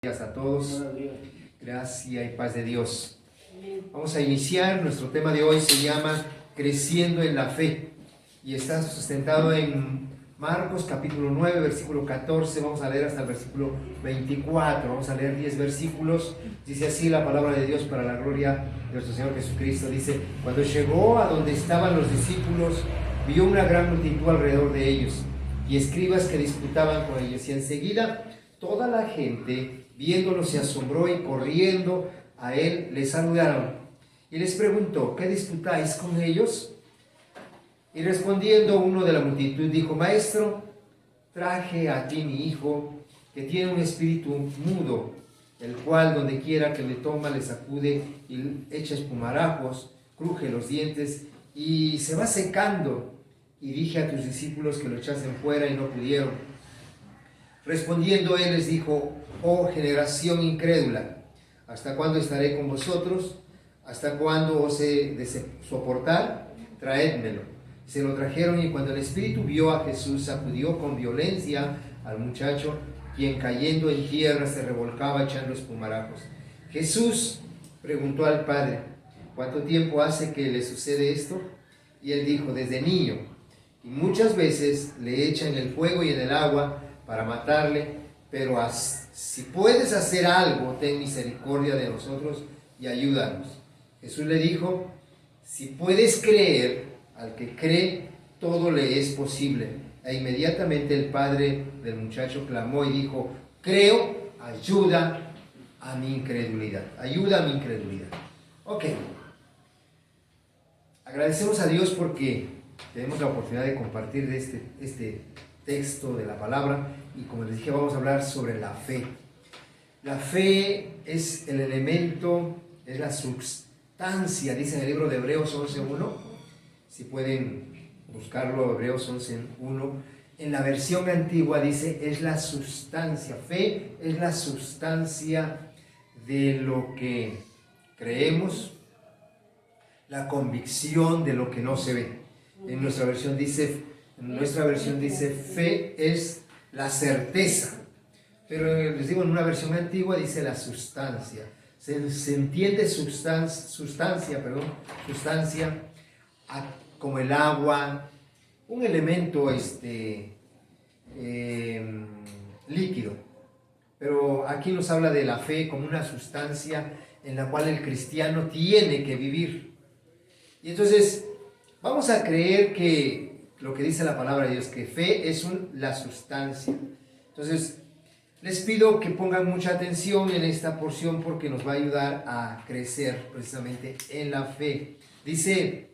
Gracias a todos, gracia y paz de Dios. Vamos a iniciar, nuestro tema de hoy se llama Creciendo en la Fe y está sustentado en Marcos capítulo 9, versículo 14, vamos a leer hasta el versículo 24, vamos a leer 10 versículos, dice así la palabra de Dios para la gloria de nuestro Señor Jesucristo, dice: cuando llegó a donde estaban los discípulos, vio una gran multitud alrededor de ellos y escribas que disputaban con ellos, y enseguida toda la gente viéndolo se asombró y corriendo a él le saludaron y les preguntó: ¿qué disputáis con ellos? Y respondiendo uno de la multitud dijo: Maestro, traje a ti mi hijo que tiene un espíritu mudo, el cual donde quiera que le toma le sacude y echa espumarajos, cruje los dientes y se va secando. Y dije a tus discípulos que lo echasen fuera y no pudieron. Respondiendo él les dijo: oh generación incrédula, ¿hasta cuándo estaré con vosotros? ¿Hasta cuándo os he de soportar? Traédmelo. Se lo trajeron, y cuando el espíritu vio a Jesús, sacudió con violencia al muchacho, quien cayendo en tierra se revolcaba echando espumarajos. Jesús preguntó al padre: ¿cuánto tiempo hace que le sucede esto? Y él dijo: desde niño, y muchas veces le echan en el fuego y en el agua para matarle, pero si puedes hacer algo, ten misericordia de nosotros y ayúdanos. Jesús le dijo: si puedes creer, al que cree, todo le es posible. E inmediatamente el padre del muchacho clamó y dijo: creo, ayuda a mi incredulidad. Ayuda a mi incredulidad. Ok. Agradecemos a Dios porque tenemos la oportunidad de compartir de este texto de la palabra, y como les dije, vamos a hablar sobre la fe. La fe es el elemento, es la sustancia, dice en el libro de Hebreos 11.1, si pueden buscarlo, Hebreos 11.1, en la versión antigua dice: es la sustancia. Fe es la sustancia de lo que creemos, la convicción de lo que no se ve. En nuestra versión dice fe es la certeza, pero les digo, en una versión antigua dice la sustancia. Se entiende sustancia como el agua, un elemento líquido, pero aquí nos habla de la fe como una sustancia en la cual el cristiano tiene que vivir. Y entonces vamos a creer que lo que dice la palabra de Dios, que fe es la sustancia. Entonces, les pido que pongan mucha atención en esta porción porque nos va a ayudar a crecer precisamente en la fe. Dice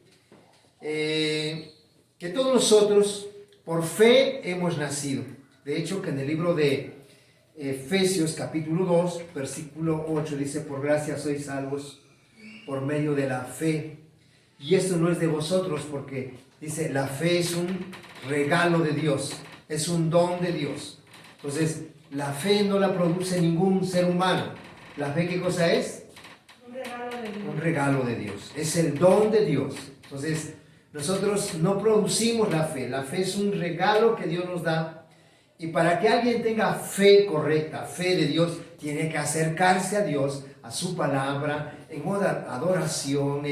que todos nosotros por fe hemos nacido. De hecho, que en el libro de Efesios capítulo 2, versículo 8 dice: por gracia sois salvos por medio de la fe. Y esto no es de vosotros, porque dice, la fe es un regalo de Dios, es un don de Dios. Entonces, la fe no la produce ningún ser humano. ¿La fe qué cosa es? Un regalo de Dios. Un regalo de Dios, es el don de Dios. Entonces, nosotros no producimos la fe es un regalo que Dios nos da. Y para que alguien tenga fe correcta, fe de Dios, tiene que acercarse a Dios, a su palabra, en adoración,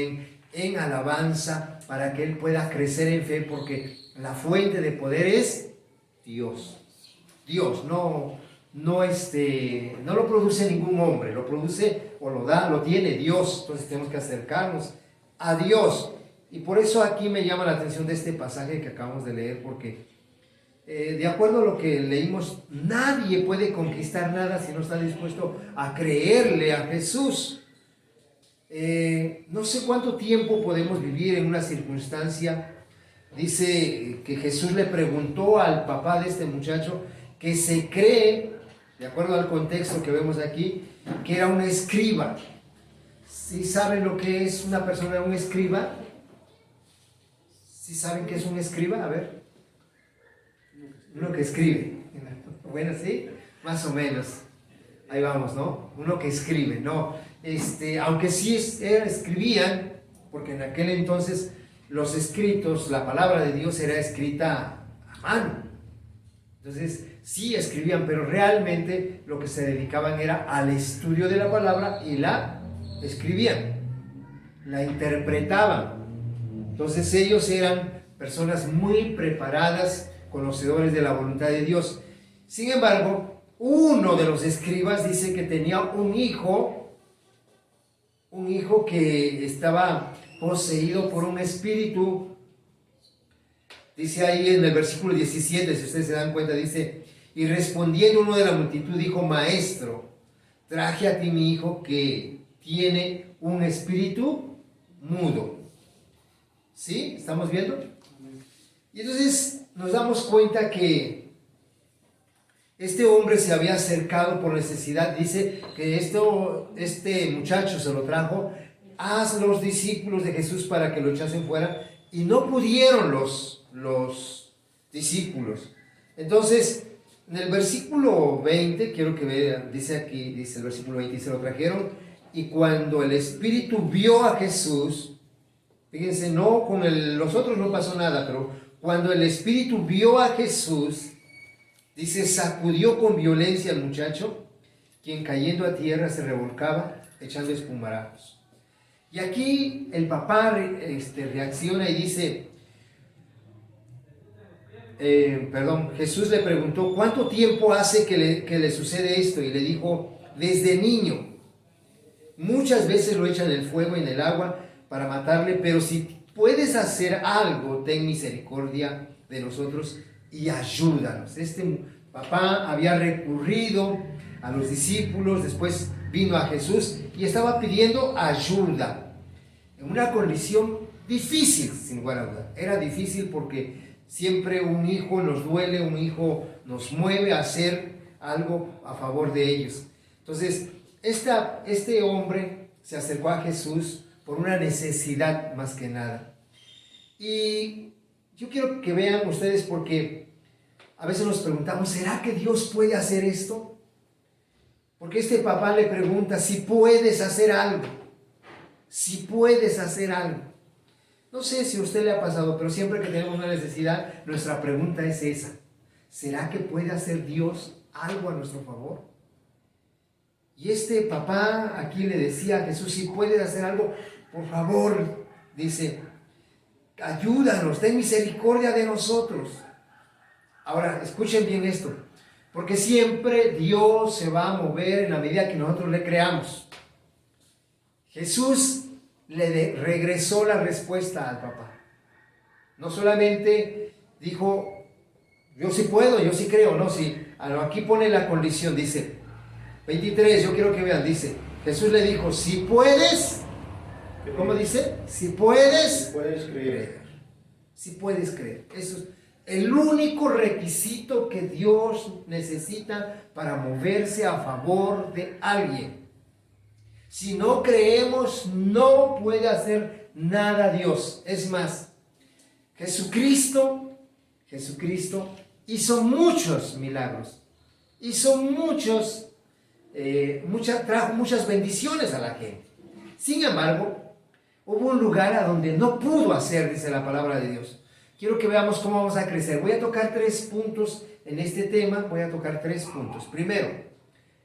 en alabanza, para que él pueda crecer en fe, porque la fuente de poder es Dios. Dios no lo produce ningún hombre, lo produce o lo tiene Dios. Entonces tenemos que acercarnos a Dios. Y por eso aquí me llama la atención de este pasaje que acabamos de leer, porque de acuerdo a lo que leímos, nadie puede conquistar nada si no está dispuesto a creerle a Jesús. No sé cuánto tiempo podemos vivir en una circunstancia. Dice que Jesús le preguntó al papá de este muchacho, que se cree, de acuerdo al contexto que vemos aquí, que era un escriba. ¿Sí saben lo que es una persona, un escriba? ¿Sí saben qué es un escriba? A ver. Uno que escribe. Bueno, sí, más o menos. Ahí vamos, ¿no? Uno que escribe, ¿no? Aunque sí escribían, porque en aquel entonces los escritos, la palabra de Dios era escrita a mano. Entonces, sí escribían, pero realmente lo que se dedicaban era al estudio de la palabra y la escribían, la interpretaban. Entonces, ellos eran personas muy preparadas, conocedores de la voluntad de Dios. Sin embargo, uno de los escribas dice que tenía un hijo que estaba poseído por un espíritu. Dice ahí en el versículo 17, si ustedes se dan cuenta, dice: y respondiendo uno de la multitud dijo: Maestro, traje a ti mi hijo que tiene un espíritu mudo. ¿Sí? ¿Estamos viendo? Y entonces nos damos cuenta que este hombre se había acercado por necesidad. Dice que este muchacho se lo trajo a los discípulos de Jesús para que lo echasen fuera, y no pudieron los discípulos. Entonces, en el versículo 20, quiero que vean, dice aquí, dice el versículo 20, y se lo trajeron, y cuando el espíritu vio a Jesús, fíjense, no con los otros no pasó nada, pero cuando el espíritu vio a Jesús, dice, sacudió con violencia al muchacho, quien cayendo a tierra se revolcaba echando espumarajos. Y aquí el papá reacciona y dice, Jesús le preguntó: ¿cuánto tiempo hace que le sucede esto? Y le dijo: desde niño. Muchas veces lo echan en el fuego y en el agua para matarle, pero si puedes hacer algo, ten misericordia de nosotros y ayúdanos. Este papá había recurrido a los discípulos, después vino a Jesús y estaba pidiendo ayuda en una condición difícil, sin lugar a duda. Era difícil porque siempre un hijo nos duele, un hijo nos mueve a hacer algo a favor de ellos. Entonces, este hombre se acercó a Jesús por una necesidad más que nada. Y yo quiero que vean ustedes, porque a veces nos preguntamos, ¿será que Dios puede hacer esto? Porque este papá le pregunta si puedes hacer algo. Si puedes hacer algo. No sé si a usted le ha pasado, pero siempre que tenemos una necesidad, nuestra pregunta es esa: ¿será que puede hacer Dios algo a nuestro favor? Y este papá aquí le decía a Jesús: si puedes hacer algo, por favor, dice, ayúdanos, ten misericordia de nosotros. Ahora, escuchen bien esto, porque siempre Dios se va a mover en la medida que nosotros le creamos. Jesús le regresó la respuesta al papá. No solamente dijo, yo sí puedo, yo sí creo, no, sí. Aquí pone la condición, dice 23, yo quiero que vean, dice, Jesús le dijo, si puedes, ¿cómo dice? Si puedes creer. Si puedes creer. Eso es el único requisito que Dios necesita para moverse a favor de alguien. Si no creemos, no puede hacer nada Dios. Es más, Jesucristo hizo muchos milagros, trajo muchas bendiciones a la gente. Sin embargo, hubo un lugar a donde no pudo hacer, dice la palabra de Dios. Quiero que veamos cómo vamos a crecer. Voy a tocar 3 puntos en este tema. Voy a tocar 3 puntos.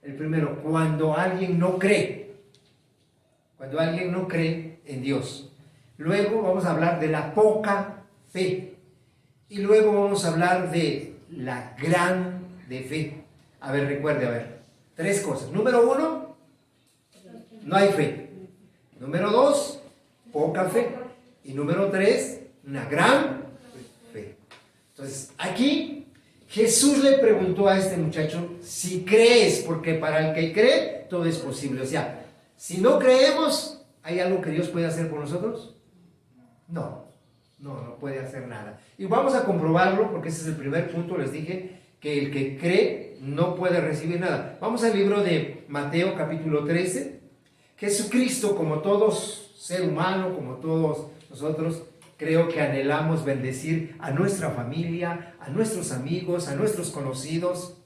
El primero, cuando alguien no cree. Cuando alguien no cree en Dios. Luego vamos a hablar de la poca fe. Y luego vamos a hablar de la grande fe. A ver, recuerde, 3 cosas. Número 1, no hay fe. Número 2, poca fe. Y número 3, una gran fe. Entonces, aquí Jesús le preguntó a este muchacho si crees, porque para el que cree, todo es posible. O sea, si no creemos, ¿hay algo que Dios puede hacer por nosotros? No puede hacer nada. Y vamos a comprobarlo, porque ese es el primer punto. Les dije que el que cree no puede recibir nada. Vamos al libro de Mateo capítulo 13. Jesucristo, como todo ser humano, como todos nosotros, creo que anhelamos bendecir a nuestra familia, a nuestros amigos, a nuestros conocidos,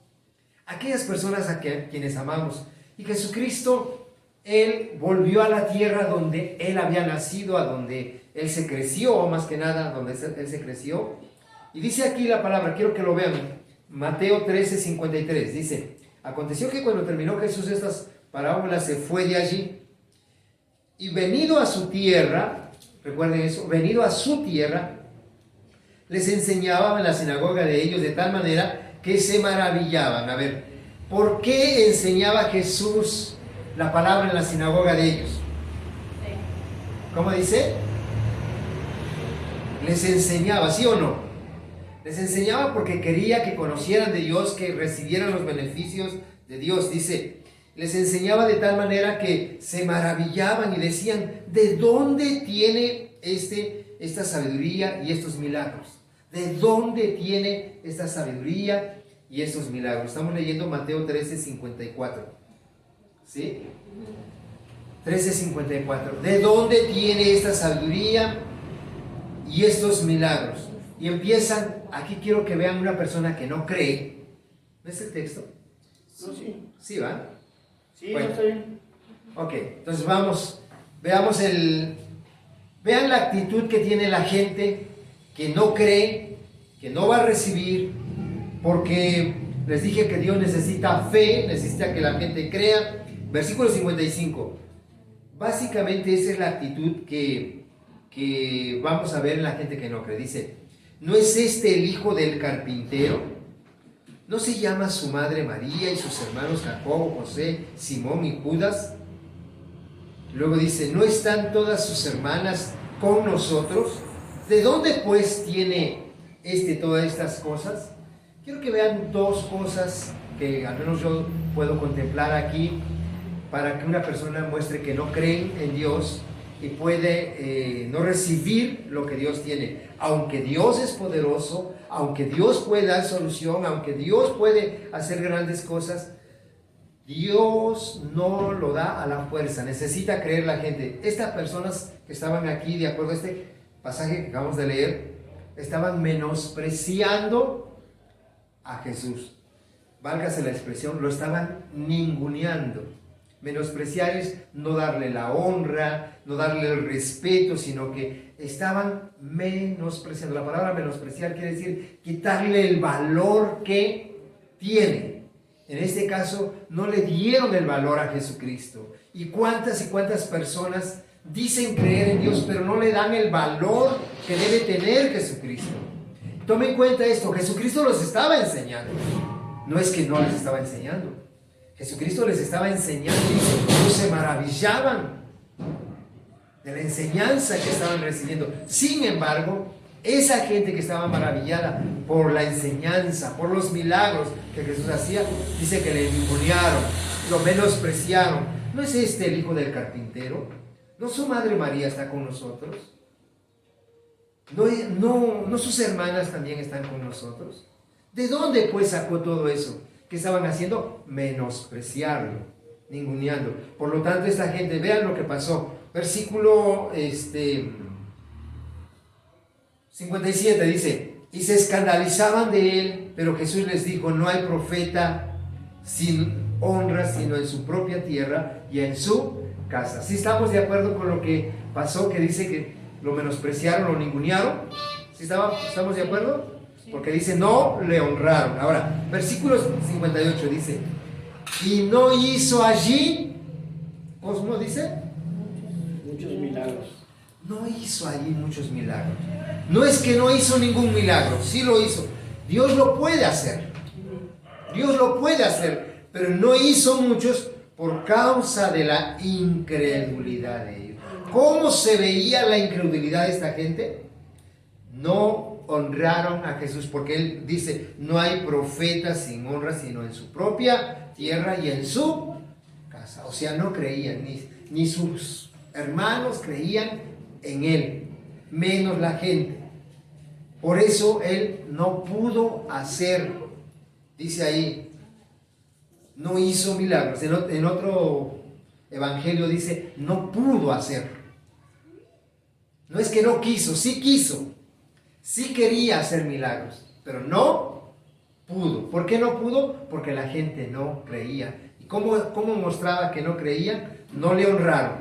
aquellas personas a quienes amamos. Y Jesucristo, Él volvió a la tierra donde Él había nacido, a donde Él se creció, o más que nada, donde Él se creció. Y dice aquí la palabra, quiero que lo vean. Mateo 13:53 dice: aconteció que cuando terminó Jesús estas parábolas se fue de allí y venido a su tierra, recuerden eso, venido a su tierra, les enseñaba en la sinagoga de ellos de tal manera que se maravillaban. A ver, ¿por qué enseñaba Jesús la palabra en la sinagoga de ellos? ¿Cómo dice? Les enseñaba, ¿sí o no? Les enseñaba porque quería que conocieran de Dios, que recibieran los beneficios de Dios. Dice, les enseñaba de tal manera que se maravillaban y decían: ¿de dónde tiene esta sabiduría y estos milagros? ¿De dónde tiene esta sabiduría y estos milagros? Estamos leyendo Mateo 13:54. ¿Sí? 13:54. ¿De dónde tiene esta sabiduría y estos milagros? Y empiezan, aquí quiero que vean una persona que no cree. ¿No es el texto? No, sí. ¿Sí va? Sí, bueno. No está bien. Ok, entonces veamos vean la actitud que tiene la gente que no cree, que no va a recibir, porque les dije que Dios necesita fe, necesita que la gente crea. Versículo 55. Básicamente esa es la actitud que vamos a ver en la gente que no cree. Dice: ¿no es este el hijo del carpintero? ¿No se llama su madre María y sus hermanos Jacobo, José, Simón y Judas? Luego dice: ¿no están todas sus hermanas con nosotros? ¿De dónde pues tiene todas estas cosas? Quiero que vean dos cosas que al menos yo puedo contemplar aquí para que una persona muestre que no cree en Dios y puede no recibir lo que Dios tiene. Aunque Dios es poderoso, aunque Dios puede dar solución, aunque Dios puede hacer grandes cosas, Dios no lo da a la fuerza. Necesita creer la gente. Estas personas que estaban aquí, de acuerdo a este pasaje que acabamos de leer, estaban menospreciando a Jesús. Válgase la expresión, lo estaban ninguneando. Menospreciar es no darle la honra, no darle el respeto, sino que estaban menospreciando. La palabra menospreciar quiere decir quitarle el valor que tiene. En este caso, no le dieron el valor a Jesucristo. Y cuántas personas dicen creer en Dios, pero no le dan el valor que debe tener Jesucristo. Tomen en cuenta esto: Jesucristo los estaba enseñando. No es que no les estaba enseñando. Jesucristo les estaba enseñando y ellos se maravillaban de la enseñanza que estaban recibiendo. Sin embargo, esa gente que estaba maravillada por la enseñanza, por los milagros que Jesús hacía, dice que le ningunearon, lo menospreciaron. ¿No es este el hijo del carpintero? ¿No su madre María está con nosotros? ¿No sus hermanas también están con nosotros? ¿De dónde pues sacó todo eso? ¿Qué estaban haciendo? Menospreciarlo, ninguneando. Por lo tanto, esta gente, vean lo que pasó. Versículo 57 dice: y se escandalizaban de él, pero Jesús les dijo: no hay profeta sin honra sino en su propia tierra y en su casa. ¿Sí estamos de acuerdo con lo que pasó, que dice que lo menospreciaron, lo ningunearon? ¿Sí estamos de acuerdo? Porque dice: no le honraron. Ahora, versículo 58 dice: y no hizo allí, ¿cómo dice? Muchos milagros. No hizo allí muchos milagros. No es que no hizo ningún milagro, sí lo hizo. Dios lo puede hacer. Dios lo puede hacer, pero no hizo muchos por causa de la incredulidad de ellos. ¿Cómo se veía la incredulidad de esta gente? No honraron a Jesús, porque él dice: no hay profeta sin honra sino en su propia tierra y en su casa. O sea, no creían, ni sus hermanos creían en él, menos la gente. Por eso él no pudo hacer, dice ahí, no hizo milagros. En otro evangelio dice: no pudo hacer. No es que no quiso, sí quiso. Sí quería hacer milagros, pero no pudo. ¿Por qué no pudo? Porque la gente no creía. ¿Y cómo mostraba que no creía? No le honraron.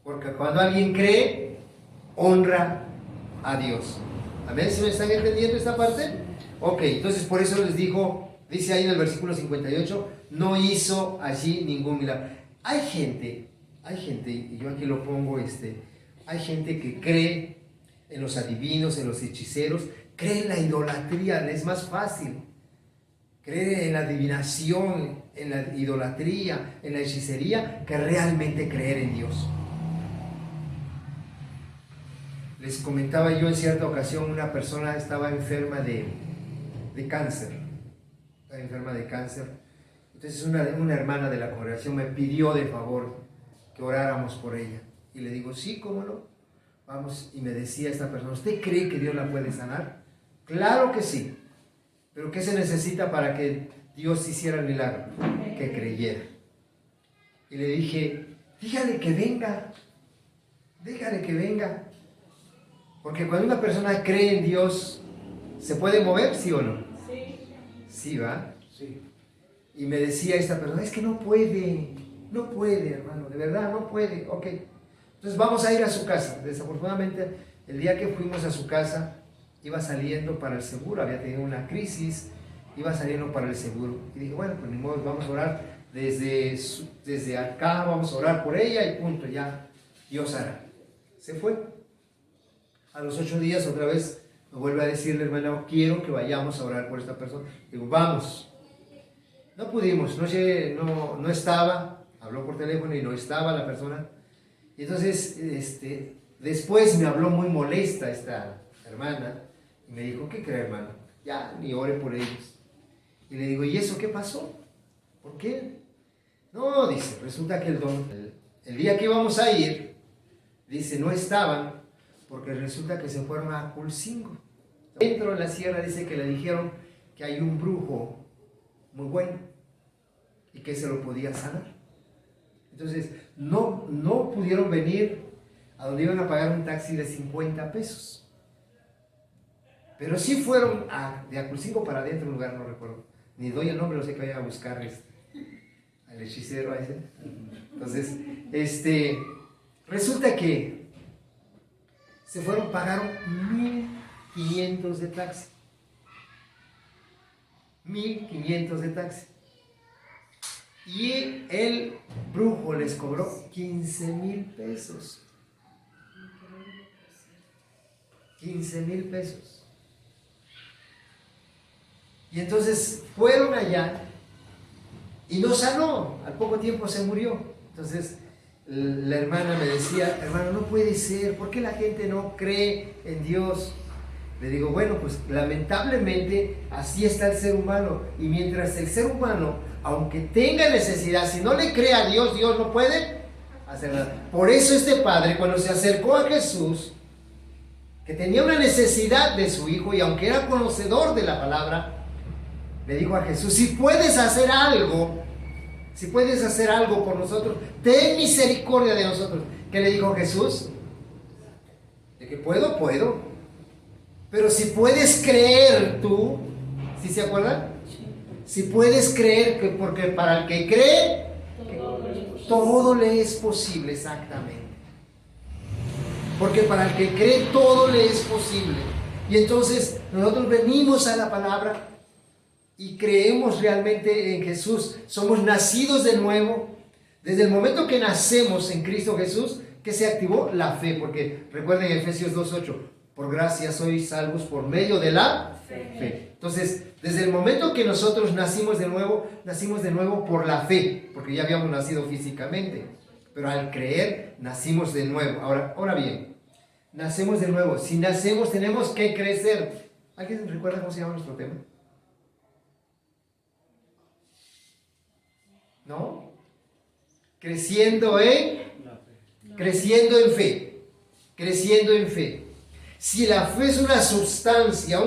Porque cuando alguien cree, honra a Dios. ¿Amén? ¿Sí me están entendiendo esta parte? Ok, entonces por eso les dijo, dice ahí en el versículo 58, no hizo allí ningún milagro. Hay gente, y yo aquí lo pongo, hay gente que cree en los adivinos, en los hechiceros, cree en la idolatría, es más fácil. Creer en la adivinación, en la idolatría, en la hechicería, que realmente creer en Dios. Les comentaba yo en cierta ocasión, una persona estaba enferma de cáncer. Estaba enferma de cáncer. Entonces una hermana de la congregación me pidió de favor que oráramos por ella. Y le digo, sí, cómo no. Vamos, y me decía esta persona, ¿usted cree que Dios la puede sanar? Claro que sí. Pero ¿qué se necesita para que Dios hiciera el milagro? Que creyera. Y le dije, dígale que venga. Dígale que venga. Porque cuando una persona cree en Dios, ¿se puede mover, sí o no? Sí. Sí, ¿va? Sí. Y me decía esta persona, es que no puede, hermano, de verdad no puede. Ok, entonces vamos a ir a su casa. Desafortunadamente, el día que fuimos a su casa, iba saliendo para el seguro, había tenido una crisis, iba saliendo para el seguro. Y dije, bueno, pues ni modo, vamos a orar desde acá, vamos a orar por ella y punto, ya Dios hará. Se fue. A los 8 días otra vez me vuelve a decirle, hermano, quiero que vayamos a orar por esta persona. Digo, vamos. No pudimos, no estaba, habló por teléfono y no estaba la persona. Y entonces, después me habló muy molesta esta hermana y me dijo, ¿qué cree, hermano? Ya, ni ore por ellos. Y le digo, ¿y eso qué pasó? ¿Por qué? No, dice, resulta que el día que íbamos a ir, dice, no estaban, porque resulta que se fueron a Culcingo. Dentro de la sierra dice que le dijeron que hay un brujo muy bueno y que se lo podía sanar. Entonces, no pudieron venir a donde iban a pagar un taxi de 50 pesos. Pero sí fueron de Aculcingo para adentro, un lugar, no recuerdo. Ni doy el nombre, no sé que vayan a buscar al hechicero a ese. Entonces, resulta que se fueron, pagaron 1,500 de taxi. 1,500 de taxi. Y el brujo les cobró 15,000 pesos. 15,000 pesos. Y entonces fueron allá y no sanó. Al poco tiempo se murió. Entonces la hermana me decía, hermano, no puede ser. ¿Por qué la gente no cree en Dios? Le digo, bueno, pues lamentablemente así está el ser humano. Y mientras el ser humano, aunque tenga necesidad, si no le cree a Dios, Dios no puede hacer nada. Por eso este padre, cuando se acercó a Jesús, que tenía una necesidad de su hijo, y aunque era conocedor de la palabra, le dijo a Jesús, si puedes hacer algo por nosotros, ten misericordia de nosotros. ¿Qué le dijo Jesús? De que puedo. Pero si puedes creer tú, ¿sí se acuerdan? Si puedes creer, porque para el que cree, todo le es posible, exactamente. Porque para el que cree, todo le es posible. Y entonces nosotros venimos a la palabra y creemos realmente en Jesús. Somos nacidos de nuevo. Desde el momento que nacemos en Cristo Jesús, que se activó la fe. Porque recuerden Efesios 2:8, por gracia sois salvos por medio de la fe. Entonces, desde el momento que nosotros nacimos de nuevo por la fe, porque ya habíamos nacido físicamente, pero al creer nacimos de nuevo. Ahora bien, nacemos de nuevo. Si nacemos tenemos que crecer. ¿Alguien recuerda cómo se llama nuestro tema? ¿No? Creciendo en fe. Creciendo en fe. Si la fe es una sustancia,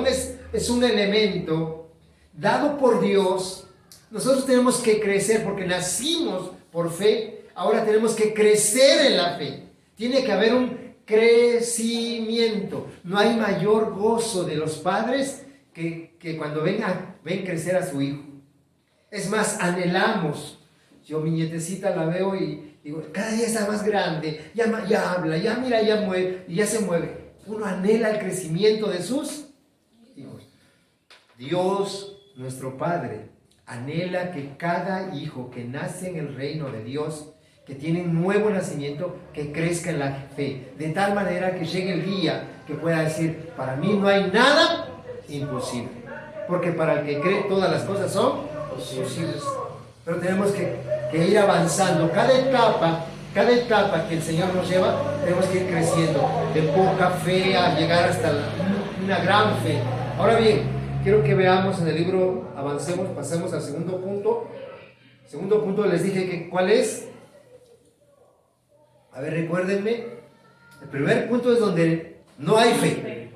es un elemento dado por Dios, nosotros tenemos que crecer porque nacimos por fe. Ahora tenemos que crecer en la fe. Tiene que haber un crecimiento. No hay mayor gozo de los padres que cuando ven crecer a su hijo. Es más, anhelamos. Yo mi nietecita la veo y digo, cada día está más grande, ya habla, ya mira, ya mueve, y ya se mueve. Uno anhela el crecimiento de sus hijos. Dios, nuestro Padre, anhela que cada hijo que nace en el reino de Dios, que tiene un nuevo nacimiento, que crezca en la fe, de tal manera que llegue el día que pueda decir, para mí no hay nada imposible, porque para el que cree todas las cosas son posibles. Pero tenemos que ir avanzando. Cada etapa que el Señor nos lleva, tenemos que ir creciendo de poca fe a llegar hasta una gran fe. Ahora bien, quiero que veamos en el libro, avancemos, pasemos al segundo punto. Segundo punto, les dije que ¿cuál es? A ver, recuérdenme. El primer punto es donde no hay fe.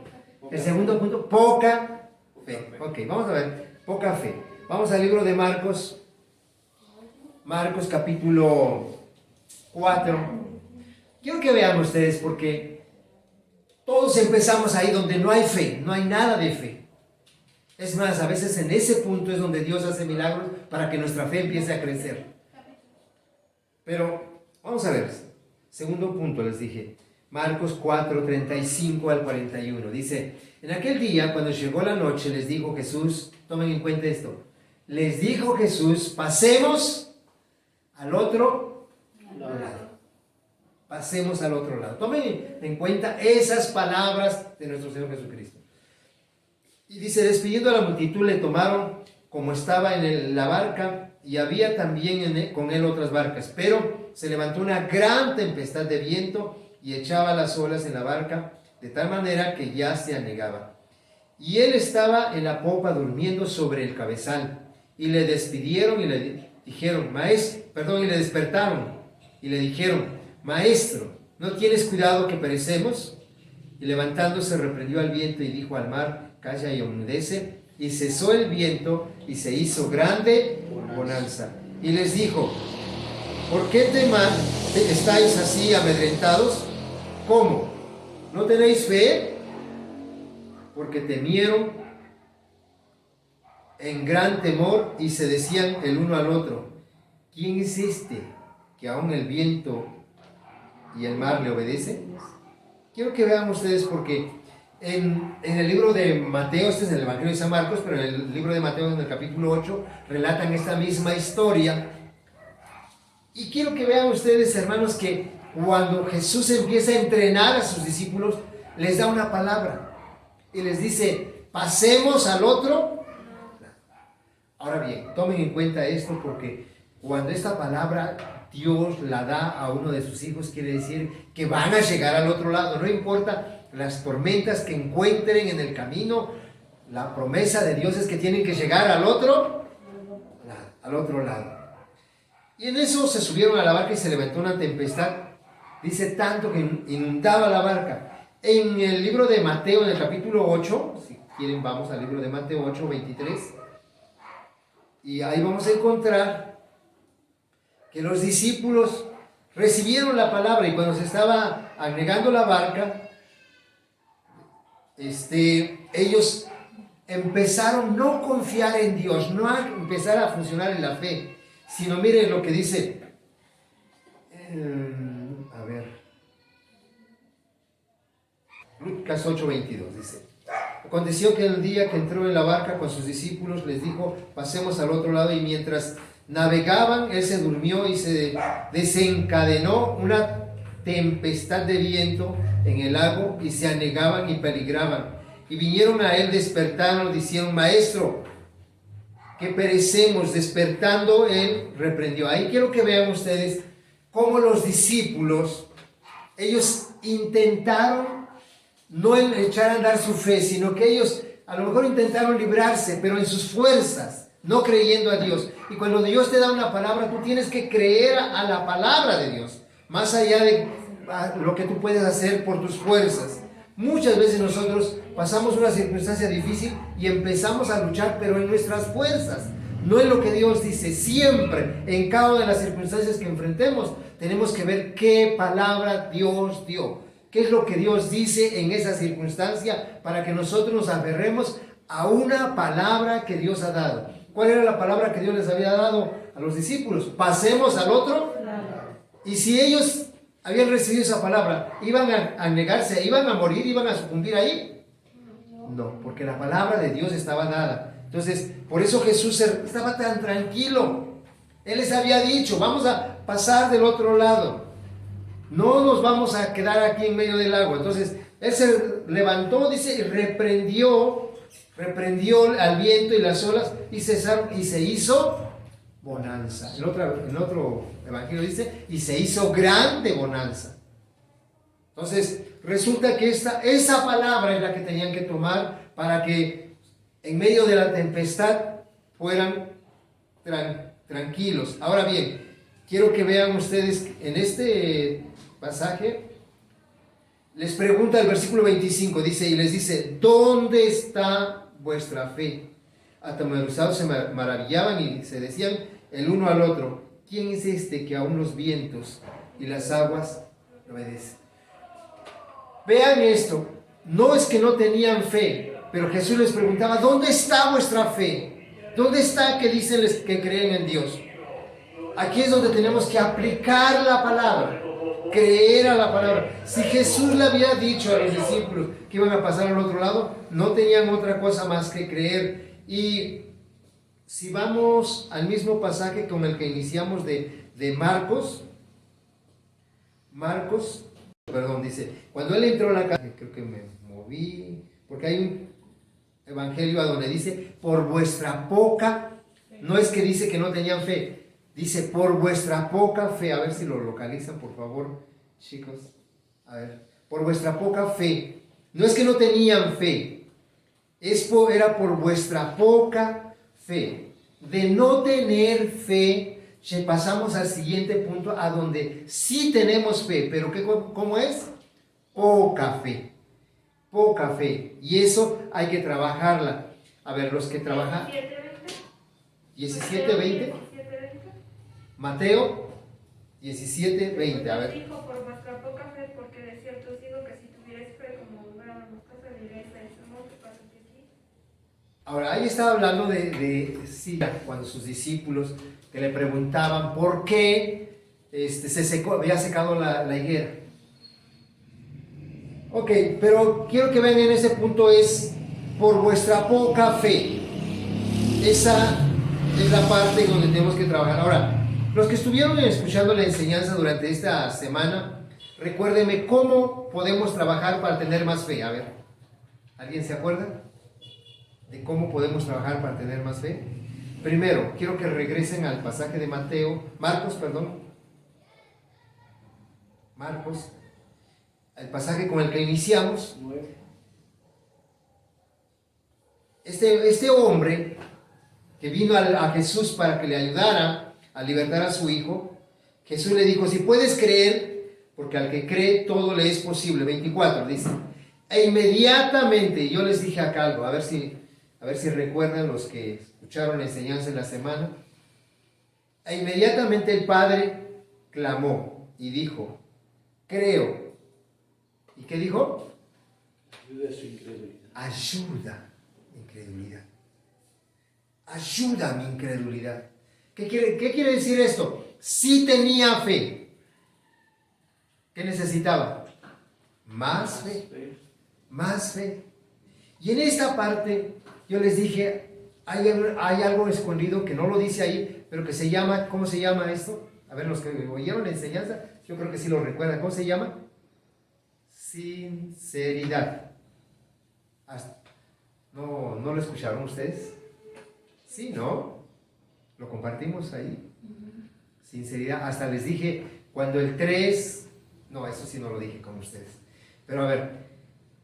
El segundo punto, poca fe. Ok, vamos a ver, poca fe. Vamos al libro de Marcos. Marcos capítulo 4. Quiero que vean ustedes porque todos empezamos ahí donde no hay fe, no hay nada de fe. Es más, a veces en ese punto es donde Dios hace milagros para que nuestra fe empiece a crecer. Pero vamos a ver, segundo punto les dije, Marcos 4, 35 al 41. Dice, en aquel día cuando llegó la noche les dijo Jesús, tomen en cuenta esto, les dijo Jesús, pasemos al otro lado. Pasemos al otro lado. Tomen en cuenta esas palabras de nuestro Señor Jesucristo. Y dice, despidiendo a la multitud, le tomaron como estaba en la barca, y había también con él otras barcas. Pero se levantó una gran tempestad de viento y echaba las olas en la barca, de tal manera que ya se anegaba. Y él estaba en la popa durmiendo sobre el cabezal. Y le despidieron y le dijeron, y le despertaron y le dijeron, Maestro, ¿no tienes cuidado que perecemos? Y levantándose reprendió al viento y dijo al mar, calla y enmudece. Y cesó el viento y se hizo grande bonanza. Y les dijo, ¿por qué estáis así amedrentados? ¿Cómo? ¿No tenéis fe? Porque temieron en gran temor y se decían el uno al otro, ¿quién es este que aún el viento y el mar le obedecen? Quiero que vean ustedes porque en el libro de Mateo, este es el Evangelio de San Marcos, pero en el libro de Mateo, en el capítulo 8, relatan esta misma historia. Y quiero que vean ustedes, hermanos, que cuando Jesús empieza a entrenar a sus discípulos, les da una palabra y les dice, pasemos al otro. Ahora bien, tomen en cuenta esto porque cuando esta palabra Dios la da a uno de sus hijos, quiere decir que van a llegar al otro lado. No importa las tormentas que encuentren en el camino, la promesa de Dios es que tienen que llegar al otro lado. Y en eso se subieron a la barca y se levantó una tempestad, dice tanto que inundaba la barca. En el libro de Mateo, en el capítulo 8, si quieren vamos al libro de Mateo 8, 23, y ahí vamos a encontrar que los discípulos recibieron la palabra y cuando se estaba anegando la barca, ellos empezaron no a confiar en Dios, no a empezar a funcionar en la fe, sino miren lo que dice, Lucas 8:22 dice, aconteció que el día que entró en la barca con sus discípulos les dijo, pasemos al otro lado, y mientras navegaban, él se durmió y se desencadenó una tempestad de viento en el lago y se anegaban y peligraban. Y vinieron a él, despertaron, dijeron, Maestro, que perecemos. Despertando él, reprendió. Ahí quiero que vean ustedes cómo los discípulos, ellos intentaron no echar a andar su fe, sino que ellos a lo mejor intentaron librarse, pero en sus fuerzas, no creyendo a Dios. Y cuando Dios te da una palabra, tú tienes que creer a la palabra de Dios, más allá de lo que tú puedes hacer por tus fuerzas. Muchas veces nosotros pasamos una circunstancia difícil y empezamos a luchar, pero en nuestras fuerzas, no en lo que Dios dice. Siempre, en cada una de las circunstancias que enfrentemos, tenemos que ver qué palabra Dios dio. ¿Qué es lo que Dios dice en esa circunstancia para que nosotros nos aferremos a una palabra que Dios ha dado? ¿Cuál era la palabra que Dios les había dado a los discípulos? Pasemos al otro. Y si ellos habían recibido esa palabra, ¿iban a negarse, iban a morir, iban a sucumbir ahí? No, porque la palabra de Dios estaba dada. Entonces, por eso Jesús estaba tan tranquilo. Él les había dicho, vamos a pasar del otro lado. No nos vamos a quedar aquí en medio del agua. Entonces, él se levantó, dice, y reprendió al viento y las olas y cesaron y se hizo bonanza. En otro evangelio dice, y se hizo grande bonanza. Entonces, resulta que esa palabra es la que tenían que tomar para que en medio de la tempestad fueran tranquilos. Ahora bien, quiero que vean ustedes en este pasaje, les pregunta el versículo 25, dice, y les dice, ¿dónde está vuestra fe? Atemorizados se maravillaban y se decían el uno al otro, ¿quién es este que aún los vientos y las aguas obedecen? Vean esto, no es que no tenían fe, pero Jesús les preguntaba, ¿dónde está vuestra fe? ¿Dónde está que dicen que creen en Dios? Aquí es donde tenemos que aplicar la palabra, creer a la palabra. Si Jesús le había dicho a los discípulos que iban a pasar al otro lado, no tenían otra cosa más que creer. Y si vamos al mismo pasaje con el que iniciamos de Marcos, dice, cuando él entró a la casa, creo que me moví, porque hay un evangelio a donde dice, por vuestra poca, no es que dice que no tenían fe, dice, por vuestra poca fe, a ver si lo localizan, por favor, chicos, a ver, por vuestra poca fe, no es que no tenían fe, era por vuestra poca fe. De no tener fe, pasamos al siguiente punto, a donde sí tenemos fe, pero ¿cómo es? Poca fe, y eso hay que trabajarla. A ver, los que trabajan, 17:20, Mateo 17:20, a ver. Dijo por vuestra poca fe, porque de cierto os digo que si tuvierais fe como un grano de mostaza, diréis a este monte, pásate aquí. Ahora, ahí estaba hablando sí, cuando sus discípulos que le preguntaban por qué había secado la higuera. Ok, pero quiero que vean en ese punto es por vuestra poca fe. Esa es la parte donde tenemos que trabajar. Ahora, los que estuvieron escuchando la enseñanza durante esta semana, recuérdenme cómo podemos trabajar para tener más fe. A ver, ¿alguien se acuerda de cómo podemos trabajar para tener más fe? Primero, quiero que regresen al pasaje de Marcos, el pasaje con el que iniciamos. Este hombre que vino a Jesús para que le ayudara a libertar a su hijo, Jesús le dijo, si puedes creer, porque al que cree todo le es posible. 24 dice, e inmediatamente, yo les dije acá algo, a ver si recuerdan los que escucharon la enseñanza en la semana, e inmediatamente el padre clamó y dijo, creo. ¿Y qué dijo? Ayuda su incredulidad. Ayuda mi incredulidad. ¿Qué quiere decir esto? Sí tenía fe. ¿Qué necesitaba? Más fe. Y en esta parte yo les dije, hay algo escondido que no lo dice ahí, pero que se llama, ¿cómo se llama esto? A ver, los que oyeron la enseñanza, yo creo que sí lo recuerdan. ¿Cómo se llama? Sinceridad. ¿No lo escucharon ustedes? Sí, ¿no? Lo compartimos ahí. Sinceridad. Hasta les dije, cuando el 3, no, eso sí no lo dije con ustedes. Pero a ver,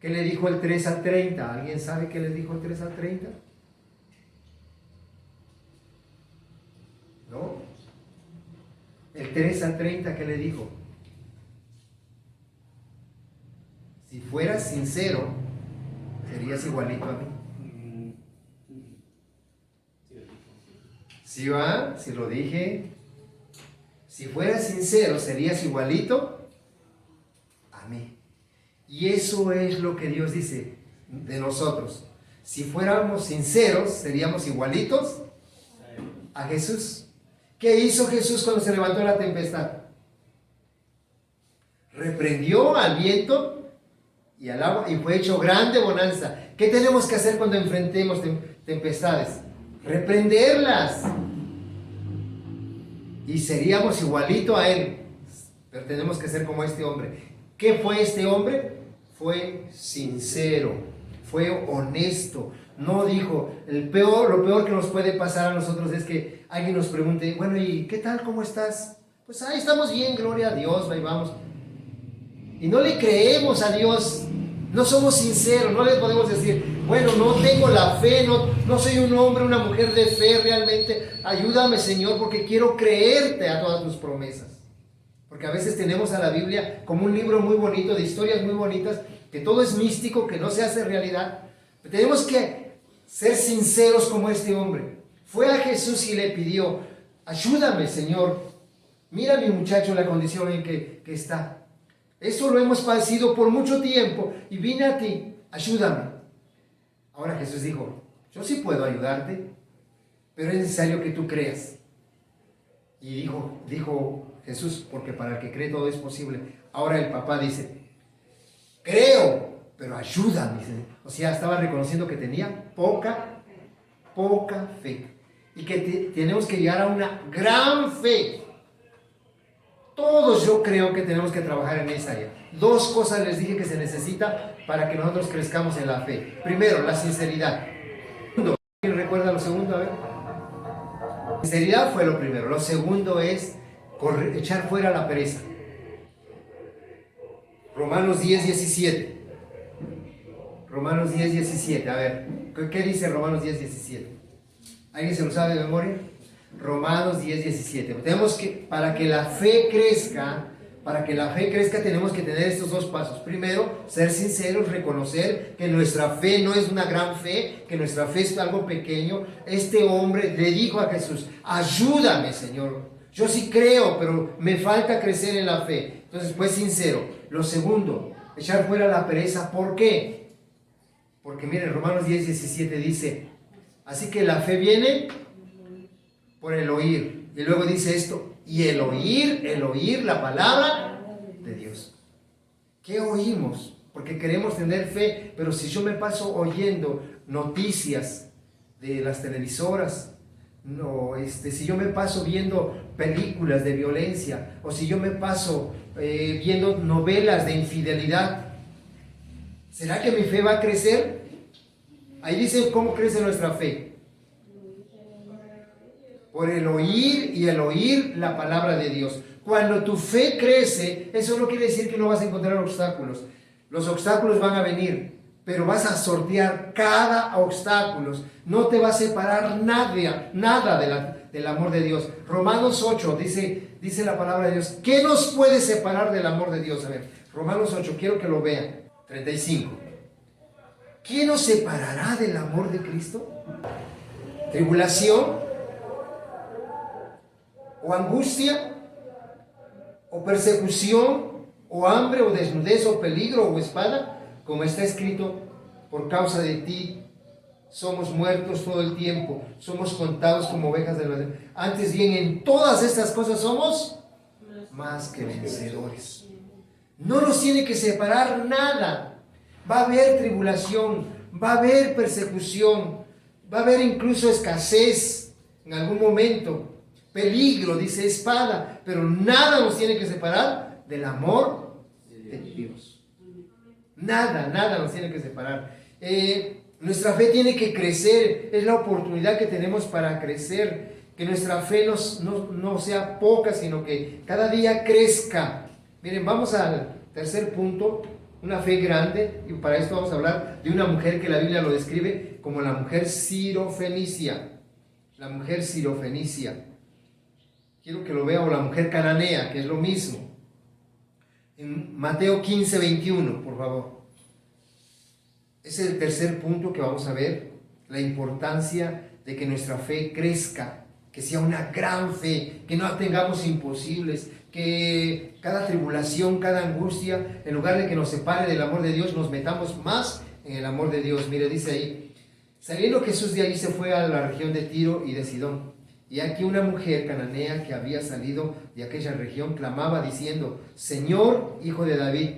¿qué le dijo el 3 al 30? ¿Alguien sabe qué le dijo el 3 al 30? ¿No? El 3 al 30, ¿qué le dijo? Si fueras sincero, serías igualito a mí. ¿Sí va? Si lo dije. Si fueras sincero, serías igualito a mí. Y eso es lo que Dios dice de nosotros. Si fuéramos sinceros, seríamos igualitos a Jesús. ¿Qué hizo Jesús cuando se levantó la tempestad? Reprendió al viento y al agua y fue hecho grande bonanza. ¿Qué tenemos que hacer cuando enfrentemos tempestades, reprenderlas. Y seríamos igualito a él, pero tenemos que ser como este hombre. ¿Qué fue este hombre? Fue sincero, fue honesto. No dijo, lo peor que nos puede pasar a nosotros es que alguien nos pregunte, bueno, ¿y qué tal? ¿Cómo estás? Pues ahí estamos bien, gloria a Dios, ahí vamos. Y no le creemos a Dios, no somos sinceros, no le podemos decir, bueno, no tengo la fe, no soy un hombre, una mujer de fe realmente. Ayúdame, Señor, porque quiero creerte a todas tus promesas. Porque a veces tenemos a la Biblia como un libro muy bonito, de historias muy bonitas, que todo es místico, que no se hace realidad. Pero tenemos que ser sinceros como este hombre. Fue a Jesús y le pidió, ayúdame, Señor. Mira a mi muchacho la condición en que está. Eso lo hemos padecido por mucho tiempo y vine a ti, ayúdame. Ahora Jesús dijo, yo sí puedo ayudarte, pero es necesario que tú creas. Y dijo Jesús, porque para el que cree todo es posible. Ahora el papá dice, creo, pero ayúdame. O sea, estaba reconociendo que tenía poca fe. Y que tenemos que llegar a una gran fe. Todos yo creo que tenemos que trabajar en esa área. 2 cosas les dije que se necesita para que nosotros crezcamos en la fe. Primero, la sinceridad. ¿Quién recuerda lo segundo? A ver. Sinceridad fue lo primero. Lo segundo es echar fuera la pereza. Romanos 10:17. Romanos 10:17. A ver, ¿qué dice Romanos 10:17? ¿Alguien se lo sabe de memoria? Romanos 10:17. Tenemos que, para que la fe crezca, tenemos que tener estos 2 pasos. Primero, ser sinceros, reconocer que nuestra fe no es una gran fe, que nuestra fe es algo pequeño. Este hombre le dijo a Jesús, ayúdame, Señor. Yo sí creo, pero me falta crecer en la fe. Entonces, pues sincero. Lo segundo, echar fuera la pereza. ¿Por qué? Porque miren, Romanos 10:17 dice, así que la fe viene por el oír. Y luego dice esto, y el oír la palabra de Dios. ¿Qué oímos? Porque queremos tener fe, pero si yo me paso oyendo noticias de las televisoras, si yo me paso viendo películas de violencia, o si yo me paso viendo novelas de infidelidad, ¿será que mi fe va a crecer? Ahí dice cómo crece nuestra fe. Por el oír y el oír la palabra de Dios. Cuando tu fe crece, eso no quiere decir que no vas a encontrar obstáculos. Los obstáculos van a venir, pero vas a sortear cada obstáculo. No te va a separar nada del amor de Dios. Romanos 8 dice la palabra de Dios. ¿Qué nos puede separar del amor de Dios? A ver, Romanos 8, quiero que lo vean. 35. ¿Qué nos separará del amor de Cristo? ¿Tribulación? ¿O angustia? ¿O persecución? ¿O hambre? ¿O desnudez? ¿O peligro? ¿O espada? Como está escrito, por causa de ti somos muertos todo el tiempo, somos contados como ovejas de la tierra. Antes bien, en todas estas cosas somos más que vencedores. No nos tiene que separar nada. Va a haber tribulación, va a haber persecución, va a haber incluso escasez en algún momento. Peligro, dice espada, pero nada nos tiene que separar del amor de Dios. Nada nos tiene que separar. Nuestra fe tiene que crecer, es la oportunidad que tenemos para crecer, que nuestra fe no sea poca, sino que cada día crezca. Miren, vamos al tercer punto, una fe grande, y para esto vamos a hablar de una mujer que la Biblia lo describe como la mujer sirofenicia. La mujer sirofenicia. Quiero que lo vea, o la mujer cananea, que es lo mismo. En Mateo 15:21, por favor. Ese es el tercer punto que vamos a ver, la importancia de que nuestra fe crezca, que sea una gran fe, que no tengamos imposibles, que cada tribulación, cada angustia, en lugar de que nos separe del amor de Dios, nos metamos más en el amor de Dios. Mire, dice ahí, saliendo Jesús de ahí se fue a la región de Tiro y de Sidón. Y aquí una mujer cananea que había salido de aquella región clamaba diciendo, Señor, hijo de David,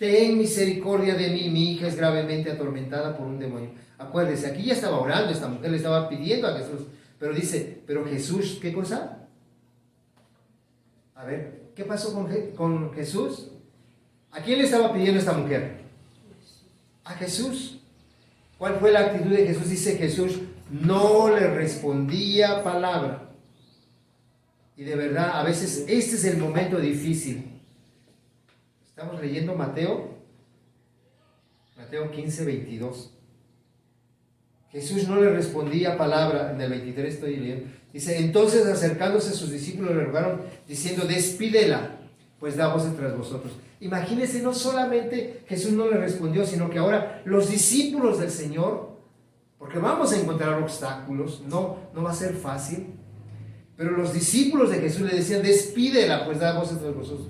ten misericordia de mí, mi hija es gravemente atormentada por un demonio. Acuérdese, aquí ya estaba orando, esta mujer le estaba pidiendo a Jesús, pero dice, pero Jesús, ¿qué cosa? A ver, ¿qué pasó con Jesús? ¿A quién le estaba pidiendo esta mujer? A Jesús. ¿Cuál fue la actitud de Jesús? Dice Jesús, no le respondía palabra. Y de verdad, a veces este es el momento difícil. Estamos leyendo Mateo 15, 22. Jesús no le respondía palabra, en el 23 estoy leyendo. Dice, entonces acercándose a sus discípulos le rogaron, diciendo, despídela, pues da voces tras vosotros. Imagínense, no solamente Jesús no le respondió, sino que ahora los discípulos del Señor, porque vamos a encontrar obstáculos, no va a ser fácil, pero los discípulos de Jesús le decían, despídela, pues da voces tras vosotros.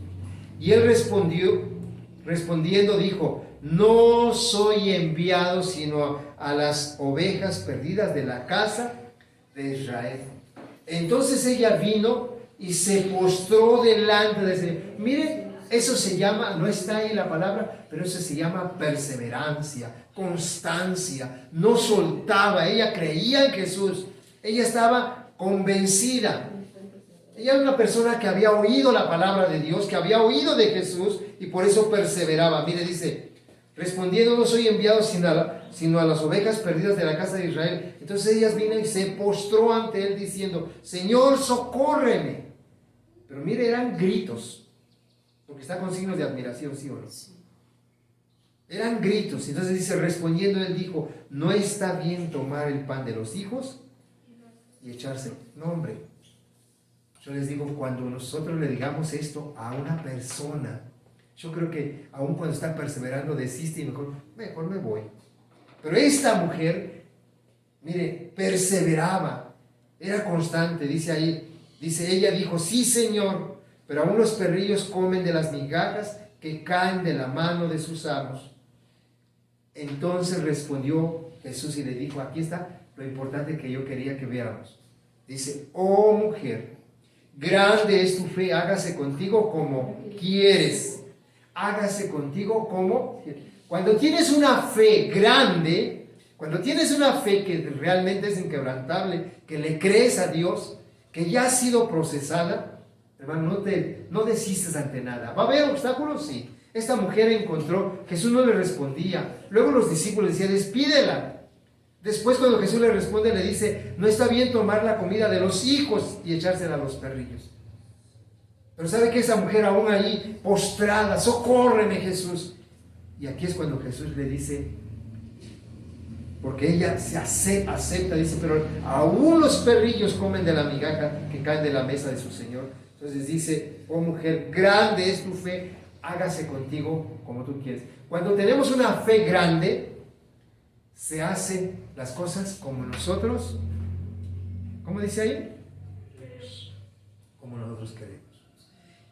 Y él respondiendo dijo, no soy enviado sino a las ovejas perdidas de la casa de Israel. Entonces ella vino y se postró delante de Señor. Miren, eso se llama, no está ahí la palabra, pero eso se llama perseverancia, constancia. No soltaba, ella creía en Jesús, ella estaba convencida. Ella era una persona que había oído la palabra de Dios, que había oído de Jesús y por eso perseveraba. Mire, dice, respondiendo, no soy enviado sino a las ovejas perdidas de la casa de Israel. Entonces ella vino y se postró ante él diciendo, Señor, socórreme. Pero mire, eran gritos, porque está con signos de admiración, ¿sí o no? Eran gritos. Entonces dice, respondiendo él dijo, no está bien tomar el pan de los hijos y echárselo. No, hombre. Yo les digo, cuando nosotros le digamos esto a una persona, yo creo que aun cuando está perseverando desiste y mejor me voy. Pero esta mujer, mire, perseveraba, era constante, dice ahí, dice, ella dijo, sí Señor, pero aún los perrillos comen de las migajas que caen de la mano de sus amos. Entonces respondió Jesús y le dijo, aquí está lo importante que yo quería que viéramos. Dice, oh mujer, grande es tu fe, hágase contigo como quieres. Hágase contigo como quieres. Cuando tienes una fe grande, cuando tienes una fe que realmente es inquebrantable, que le crees a Dios, que ya ha sido procesada, hermano, no desistes ante nada. ¿Va a haber obstáculos? Sí. Esta mujer encontró, Jesús no le respondía. Luego los discípulos decían, despídela. Después cuando Jesús le responde, le dice, no está bien tomar la comida de los hijos y echársela a los perrillos. Pero sabe que esa mujer aún ahí postrada, socórreme Jesús. Y aquí es cuando Jesús le dice, porque ella se acepta, dice, pero aún los perrillos comen de la migaja que caen de la mesa de su Señor. Entonces dice, oh mujer, grande es tu fe, hágase contigo como tú quieres. Cuando tenemos una fe grande, se hacen las cosas como nosotros, ¿cómo dice ahí? Como nosotros queremos.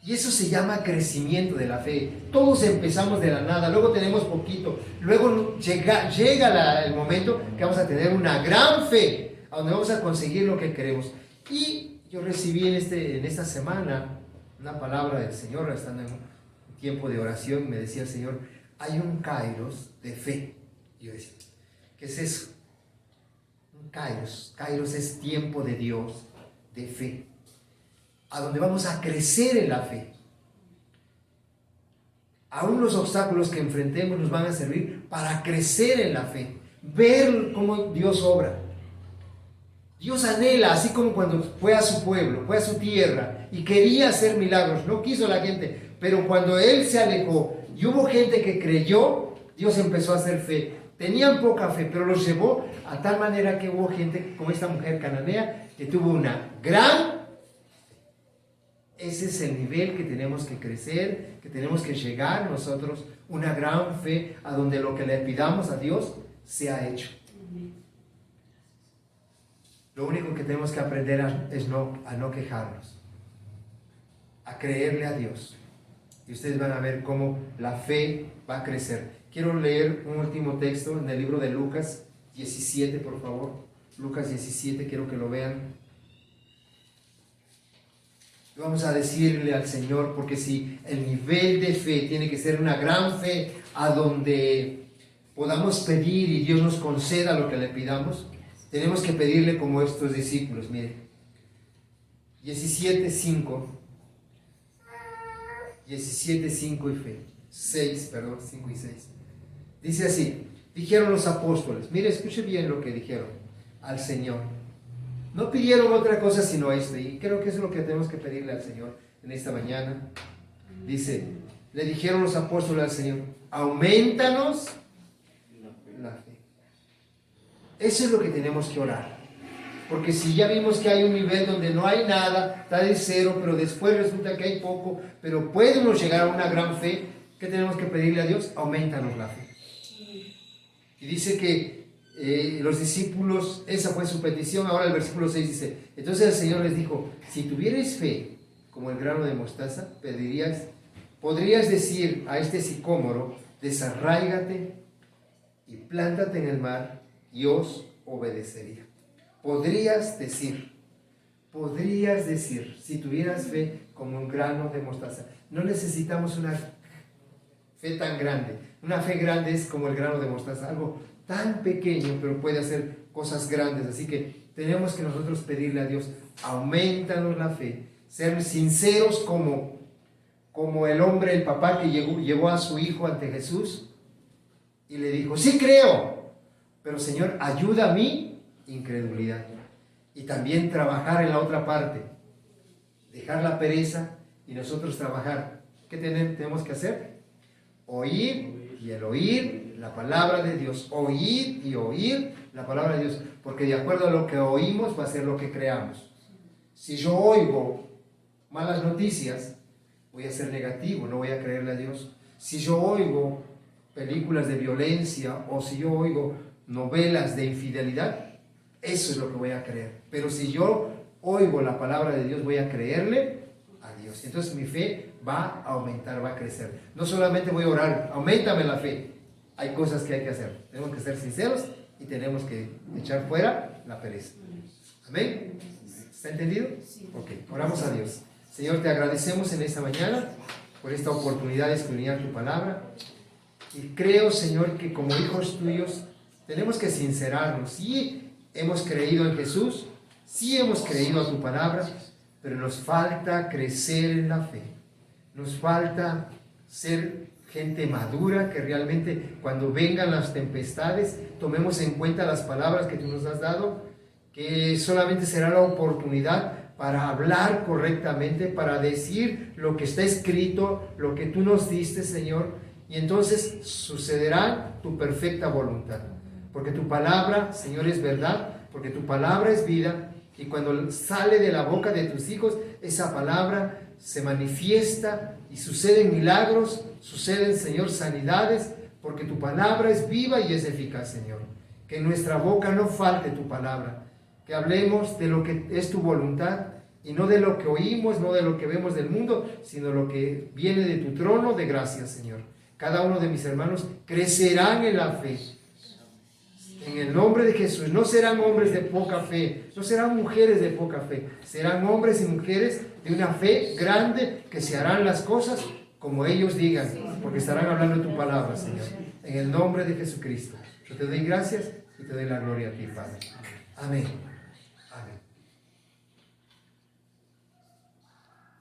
Y eso se llama crecimiento de la fe. Todos empezamos de la nada, luego tenemos poquito, luego llega el momento que vamos a tener una gran fe, a donde vamos a conseguir lo que queremos. Y yo recibí en esta semana una palabra del Señor, estando en un tiempo de oración, me decía el Señor, hay un kairos de fe. Y yo decía, ¿qué es eso? Un kairos. Kairos es tiempo de Dios, de fe, a donde vamos a crecer en la fe. Aún los obstáculos que enfrentemos nos van a servir para crecer en la fe, ver cómo Dios obra. Dios anhela, así como cuando fue a su pueblo, fue a su tierra y quería hacer milagros, no quiso la gente, pero cuando Él se alejó y hubo gente que creyó, Dios empezó a hacer fe. Tenían poca fe, pero los llevó a tal manera que hubo gente como esta mujer cananea que tuvo una gran fe. Ese es el nivel que tenemos que crecer, que tenemos que llegar nosotros, una gran fe a donde lo que le pidamos a Dios sea hecho. Lo único que tenemos que aprender es a no quejarnos, a creerle a Dios. Y ustedes van a ver cómo la fe va a crecer. Quiero leer un último texto en el libro de Lucas 17, por favor. Lucas 17, quiero que lo vean. Y vamos a decirle al Señor, porque si el nivel de fe tiene que ser una gran fe, a donde podamos pedir y Dios nos conceda lo que le pidamos, tenemos que pedirle como estos discípulos. Miren, 17:5 y 5 y 6. Dice así: dijeron los apóstoles, mire, escuche bien lo que dijeron al Señor. No pidieron otra cosa sino esto, y creo que eso es lo que tenemos que pedirle al Señor en esta mañana. Dice, le dijeron los apóstoles al Señor: aumentanos la fe. Eso es lo que tenemos que orar. Porque si ya vimos que hay un nivel donde no hay nada, está de cero, pero después resulta que hay poco, pero podemos llegar a una gran fe, ¿qué tenemos que pedirle a Dios? Aumentanos la fe. Y dice que los discípulos, esa fue su petición. Ahora el versículo 6 dice, entonces el Señor les dijo, si tuvierais fe como el grano de mostaza, podrías decir a este sicómoro, desarráigate y plántate en el mar, y os obedecería. Podrías decir, si tuvieras fe como un grano de mostaza. No necesitamos una fe tan grande. Una fe grande es como el grano de mostaza, algo tan pequeño, pero puede hacer cosas grandes. Así que tenemos que nosotros pedirle a Dios, aumentanos la fe, ser sinceros como el hombre, el papá que llevó a su hijo ante Jesús y le dijo, sí creo, pero Señor, ayuda a mi incredulidad. Y también trabajar en la otra parte, dejar la pereza y nosotros trabajar. ¿Qué tenemos que hacer? Oír, y el oír la palabra de Dios, oír y oír la palabra de Dios, porque de acuerdo a lo que oímos va a ser lo que creamos. Si yo oigo malas noticias, voy a ser negativo, no voy a creerle a Dios. Si yo oigo películas de violencia o si yo oigo novelas de infidelidad, eso es lo que voy a creer. Pero si yo oigo la palabra de Dios, voy a creerle a Dios. Entonces mi fe va a aumentar, va a crecer. No solamente voy a orar, auméntame la fe. Hay cosas que hay que hacer. Tenemos que ser sinceros y tenemos que echar fuera la pereza. ¿Amén? ¿Está entendido? Ok, oramos a Dios. Señor, te agradecemos en esta mañana por esta oportunidad de escudriñar tu palabra. Y creo, Señor, que como hijos tuyos tenemos que sincerarnos. Sí hemos creído en Jesús, sí hemos creído a tu palabra, pero nos falta crecer en la fe. Nos falta ser gente madura, que realmente cuando vengan las tempestades tomemos en cuenta las palabras que tú nos has dado, que solamente será la oportunidad para hablar correctamente, para decir lo que está escrito, lo que tú nos diste, Señor, y entonces sucederá tu perfecta voluntad. Porque tu palabra, Señor, es verdad, porque tu palabra es vida, y cuando sale de la boca de tus hijos, esa palabra se manifiesta y suceden milagros, suceden, Señor, sanidades, porque tu palabra es viva y es eficaz, Señor. Que en nuestra boca no falte tu palabra, que hablemos de lo que es tu voluntad y no de lo que oímos, no de lo que vemos del mundo, sino lo que viene de tu trono de gracia, Señor. Cada uno de mis hermanos crecerán en la fe. En el nombre de Jesús, no serán hombres de poca fe, no serán mujeres de poca fe, serán hombres y mujeres de una fe grande que se harán las cosas como ellos digan, porque estarán hablando tu palabra, Señor. En el nombre de Jesucristo, yo te doy gracias y te doy la gloria a ti, Padre. Amén. Amén.